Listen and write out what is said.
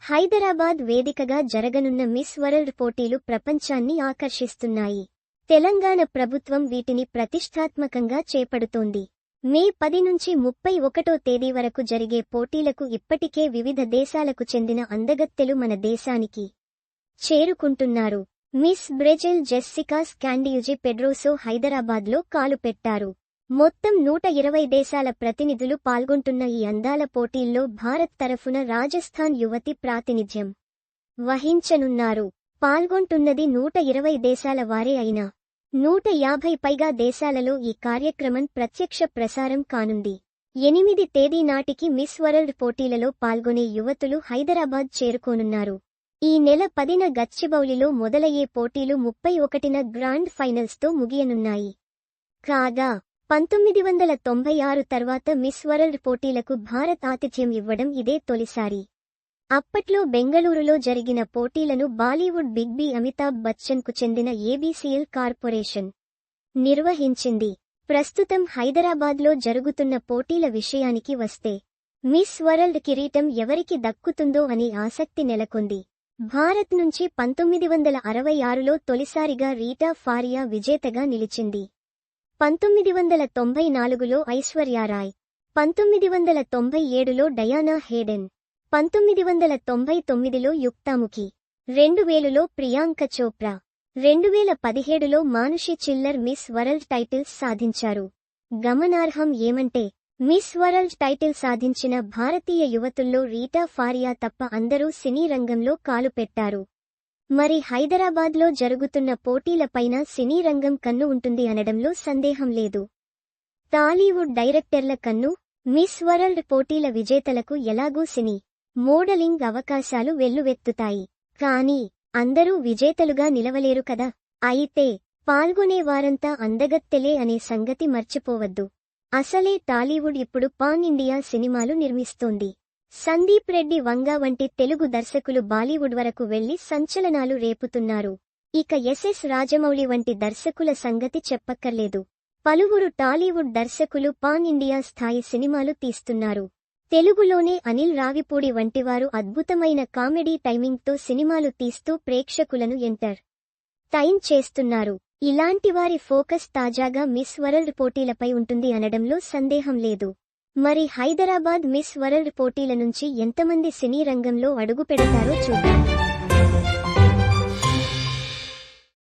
హైదరాబాద్ వేదికగా జరగనున్న miss world పోటీలు ప్రపంచాన్ని ఆకర్షిస్తున్నాయి. తెలంగాణ ప్రభుత్వం వీటిని ప్రతిష్టాత్మకంగా చేపడుతోంది. మే 10 నుంచి 31వ తేదీ వరకు జరిగే పోటీలకు ఇప్పటికే వివిధ దేశాలకు చెందిన అందగత్తెలు మన దేశానికి చేరుకుంటున్నారు. మిస్ బ్రెజిల్ జెస్సికా స్కాండియుజి పెడ్రోసో హైదరాబాద్లో కాలు పెట్టారు. మొత్తం 120 దేశాల ప్రతినిధులు పాల్గొంటున్న ఈ అందాల పోటీల్లో భారత్ తరఫున రాజస్థాన్ యువతి ప్రాతినిధ్యం వహించనున్నారు. పాల్గొంటున్నది 120 దేశాల వారే అయినా 150 పైగా దేశాలలో ఈ కార్యక్రమం ప్రత్యక్ష ప్రసారం కానుంది. 8 తేదీ నాటికి మిస్ వరల్డ్ పోటీలలో పాల్గొనే యువతులు హైదరాబాద్ చేరుకోనున్నారు. ఈ నెల 10న గచ్చిబౌలిలో మొదలయ్యే పోటీలు 31న గ్రాండ్ ఫైనల్స్తో ముగియనున్నాయి. కాగా 1996 తర్వాత మిస్ వరల్డ్ పోటీలకు భారత్ ఆతిథ్యం ఇవ్వడం ఇదే తొలిసారి. అప్పట్లో బెంగళూరులో జరిగిన పోటీలను బాలీవుడ్ బిగ్ బి అమితాబ్ బచ్చన్కు చెందిన ఏబీసీఎల్ కార్పొరేషన్ నిర్వహించింది. ప్రస్తుతం హైదరాబాద్లో జరుగుతున్న పోటీల విషయానికి వస్తే మిస్ వరల్డ్ కిరీటం ఎవరికి దక్కుతుందో అని ఆసక్తి నెలకొంది. భారత్ నుంచి 1966లో తొలిసారిగా రీటా ఫారియా విజేతగా నిలిచింది. 1994లో ఐశ్వర్యారాయ్, 1997లో డయానా హేడెన్, 1999లో యుక్తాముఖి, 2000లో ప్రియాంక చోప్రా, 2017లో మానుషి చిల్లర్ మిస్ వరల్డ్ టైటిల్స్ సాధించారు. గమనార్హం ఏమంటే మిస్ వరల్డ్ టైటిల్ సాధించిన భారతీయ యువతుల్లో రీటా ఫారియా తప్ప అందరూ సినీ రంగంలో కాలు పెట్టారు. మరి హైదరాబాద్లో జరుగుతున్న పోటీలపైన సినీ రంగం కన్ను ఉంటుంది అనడంలో సందేహం లేదు. టాలీవుడ్ డైరెక్టర్ల కన్ను మిస్ వరల్డ్ పోటీల విజేతలకు ఎలాగూ సినీ, మోడలింగ్ అవకాశాలు వెల్లువెత్తుతాయి. కానీ అందరూ విజేతలుగా నిలవలేరు కదా. అయితే పాల్గొనేవారంతా అందగత్తెలే అనే సంగతి మర్చిపోవద్దు. అసలే టాలీవుడ్ ఇప్పుడు పాన్ ఇండియా సినిమాలు నిర్మిస్తోంది. సందీప్ రెడ్డి వంగ వంటి తెలుగు దర్శకులు బాలీవుడ్ వరకు వెళ్లి సంచలనాలు రేపుతున్నారు. ఇక ఎస్ఎస్ రాజమౌళి వంటి దర్శకుల సంగతి చెప్పక్కర్లేదు. పలువురు టాలీవుడ్ దర్శకులు పాన్ ఇండియా స్థాయి సినిమాలు తీస్తున్నారు. తెలుగులోనే అనిల్ రావిపూడి వంటివారు అద్భుతమైన కామెడీ టైమింగ్తో సినిమాలు తీస్తూ ప్రేక్షకులను టైన్ చేస్తున్నారు. ఇలాంటివారి ఫోకస్ తాజాగా మిస్ వరల్డ్ పోటీలపై ఉంటుంది అనడంలో సందేహం లేదు. మరి హైదరాబాద్ మిస్ వరల్డ్ పోటీల నుంచి ఎంతమంది సినీ రంగంలో అడుగుపెడతారో చూద్దాం.